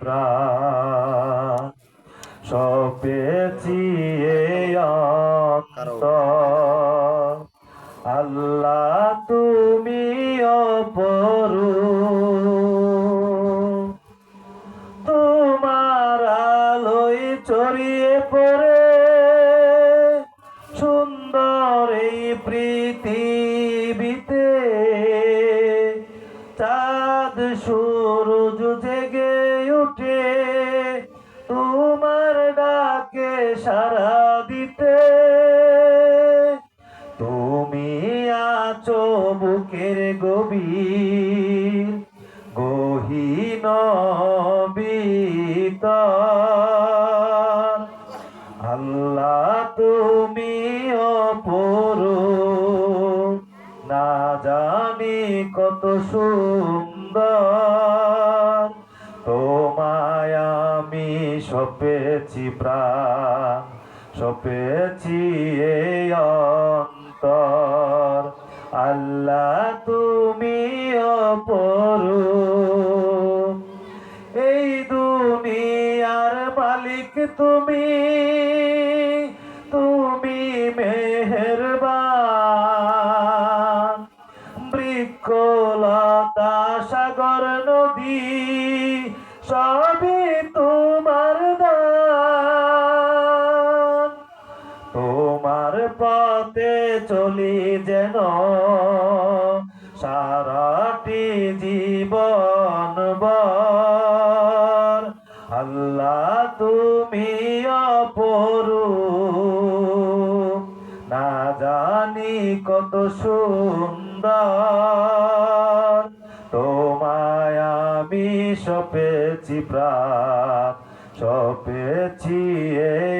প্রাণ সপেছি এই অন্তর। আল্লাহ তুমি অপরূপ, তোমার আলোয় ছড়িয়ে পড়ে সুন্দর এই পৃথিবীতে। চাঁদ সূরজ জেগে উঠে তোমার ডাকে সাড়া দিতে। তুমি আছো বুকের গভীর গহীন ভিতর। আল্লাহ তুমি অপরূপ, না জানি কত সুন্দর। তোমায় আমি সপেছি প্রাণ, সপেছি এই অন্তর। আল্লাহ তুমি অপরূপ, এই দুনিয়ার মালিক তুমি, তুমি মেহেরবান। বৃক্ষলতা সাগর নদী সবই তোমার দান। তোমার পথে চলি যেন সারাটি জীবন ভর। আল্লাহ তুমি অপরূপ, না জানি কত সুন্দর। তোমায় আমি সপেছি প্রাণ, সপেছি এই